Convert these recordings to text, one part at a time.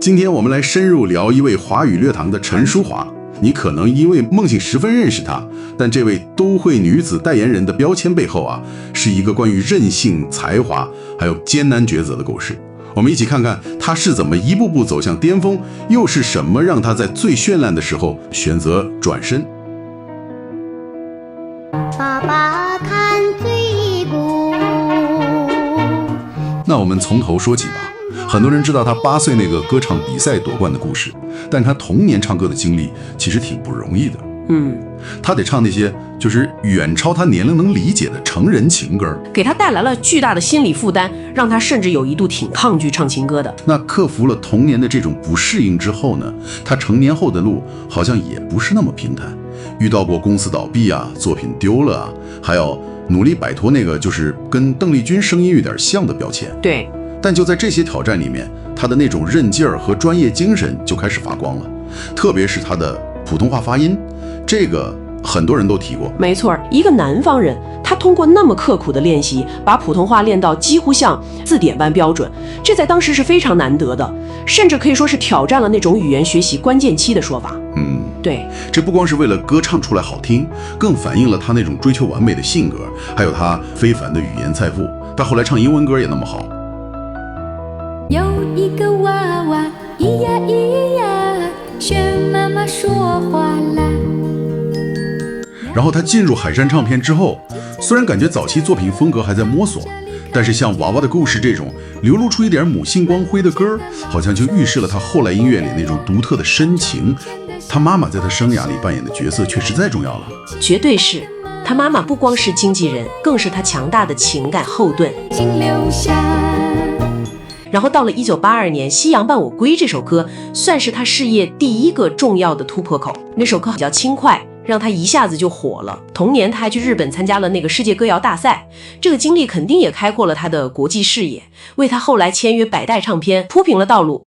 今天我们来深入聊一位华语乐坛的陈淑桦。你可能因为梦醒时分认识她，但这位都会女子代言人的标签背后是一个关于韧性、才华还有艰难抉择的故事。我们一起看看她是怎么一步步走向巅峰，又是什么让她在最绚烂的时候选择转身。爸爸看最古。那我们从头说起吧。很多人知道他8岁那个歌唱比赛夺冠的故事，但他童年唱歌的经历其实挺不容易的。他得唱那些就是远超他年龄能理解的成人情歌，给他带来了巨大的心理负担，让他甚至有一度挺抗拒唱情歌的。那克服了童年的这种不适应之后呢，他成年后的路好像也不是那么平坦，遇到过公司倒闭作品丢了还有努力摆脱那个就是跟邓丽君声音有点像的标签。对。但就在这些挑战里面，他的那种韧劲儿和专业精神就开始发光了，特别是他的普通话发音，这个很多人都提过。没错，一个南方人，他通过那么刻苦的练习，把普通话练到几乎像字典般标准，这在当时是非常难得的，甚至可以说是挑战了那种语言学习关键期的说法。对，这不光是为了歌唱出来好听，更反映了他那种追求完美的性格，还有他非凡的语言财富。他后来唱英文歌也那么好。有一个娃娃，咿呀咿呀，学妈妈说话啦。然后他进入海山唱片之后，虽然感觉早期作品风格还在摸索，但是像《娃娃的故事》这种流露出一点母性光辉的歌，好像就预示了他后来音乐里那种独特的深情。他妈妈在他生涯里扮演的角色却实在重要了。绝对是，他妈妈不光是经纪人，更是他强大的情感后盾。然后到了1982年，《夕阳伴我归》这首歌算是他事业第一个重要的突破口。那首歌比较轻快，让他一下子就火了。同年他还去日本参加了那个世界歌谣大赛，这个经历肯定也开阔了他的国际视野，为他后来签约百代唱片铺平了道路。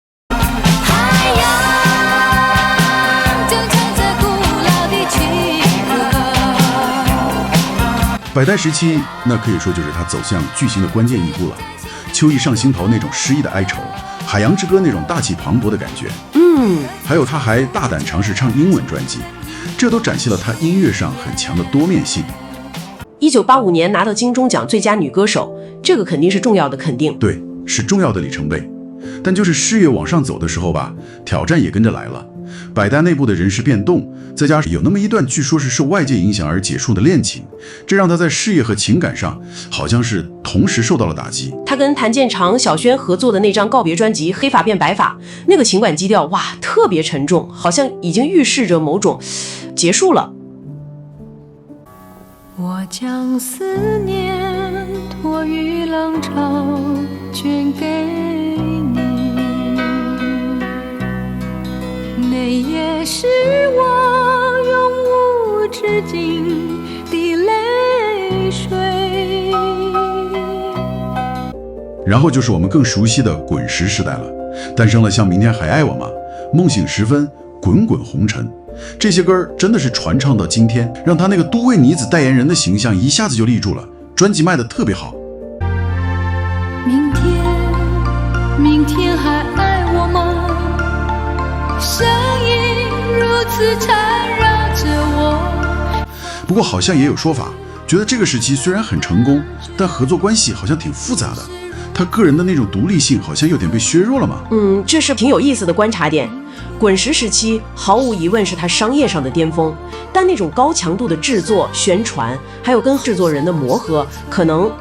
百代时期，那可以说就是他走向巨星的关键一步了。秋意上心头那种诗意的哀愁，海洋之歌那种大气磅礴的感觉，还有他还大胆尝试唱英文专辑，这都展现了他音乐上很强的多面性。1985年拿到金钟奖最佳女歌手，这个肯定是重要的肯定，对，是重要的里程碑。但就是事业往上走的时候吧，挑战也跟着来了。百代内部的人事变动，再加上有那么一段据说是受外界影响而结束的恋情，这让他在事业和情感上好像是同时受到了打击。他跟谭健常、小轩合作的那张告别专辑《黑发变白发》，那个情感基调特别沉重，好像已经预示着某种结束了。我将思念托于浪潮，捐给你，那也是我永无止境的泪水。然后就是我们更熟悉的滚石时代了，诞生了像《明天还爱我吗》、《梦醒时分》、《滚滚红尘》，这些歌真的是传唱到今天，让他那个都会女子代言人的形象一下子就立住了，专辑卖得特别好。明天还爱我吗？声音如此缠绕着我。不过好像也有说法，觉得这个时期虽然很成功，但合作关系好像挺复杂的，他个人的那种独立性好像有点被削弱了嘛。这是挺有意思的观察点。滚石时期毫无疑问是他商业上的巅峰，但那种高强度的制作、宣传，还有跟制作人的磨合，可能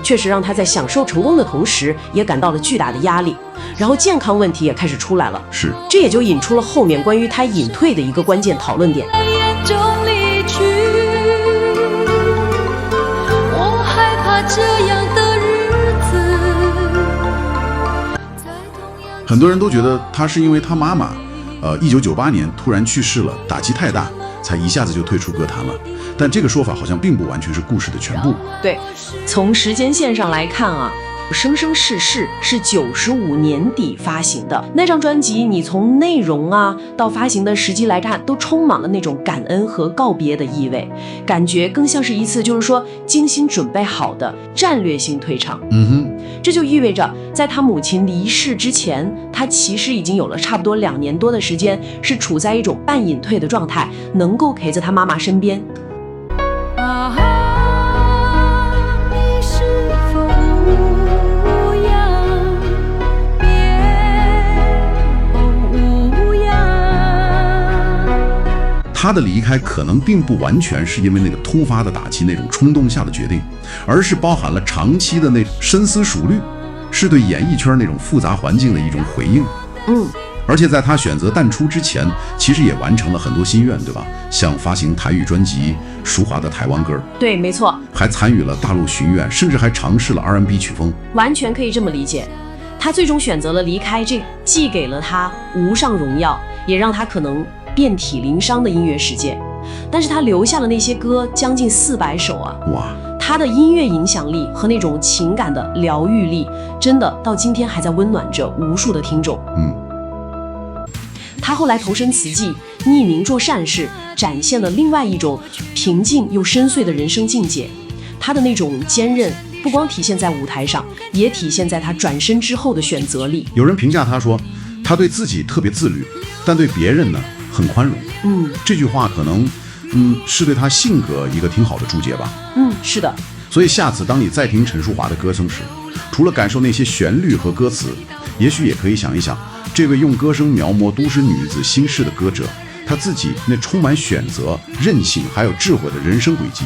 确实让他在享受成功的同时，也感到了巨大的压力。然后健康问题也开始出来了，这也就引出了后面关于他隐退的一个关键讨论点。我害怕这样的日子。很多人都觉得他是因为他妈妈1998年突然去世了，打击太大，才一下子就退出歌坛了。但这个说法好像并不完全是故事的全部。对，从时间线上来看生生世世是95年底发行的那张专辑，你从内容啊到发行的时机来看，都充满了那种感恩和告别的意味，感觉更像是一次就是说精心准备好的战略性退场。这就意味着在他母亲离世之前，他其实已经有了差不多2年多的时间是处在一种半隐退的状态，能够陪在他妈妈身边。他的离开可能并不完全是因为那个突发的打击那种冲动下的决定，而是包含了长期的那深思熟虑，是对演艺圈那种复杂环境的一种回应。而且在他选择淡出之前，其实也完成了很多心愿，对吧？像发行台语专辑、舒华的台湾歌，对，没错，还参与了大陆巡演，甚至还尝试了 R&B 曲风，完全可以这么理解。他最终选择了离开，这既给了他无上荣耀，也让他可能遍体鳞伤的音乐世界。但是他留下了那些歌将近400首啊！哇，他的音乐影响力和那种情感的疗愈力，真的到今天还在温暖着无数的听众。他后来投身慈济，匿名做善事，展现了另外一种平静又深邃的人生境界。他的那种坚韧，不光体现在舞台上，也体现在他转身之后的选择力。有人评价他说，他对自己特别自律，但对别人呢很宽容。这句话可能是对他性格一个挺好的注解吧。是的。所以下次当你再听陈淑桦的歌声时，除了感受那些旋律和歌词，也许也可以想一想，这位用歌声描摹都市女子心事的歌者，她自己那充满选择、韧性还有智慧的人生轨迹。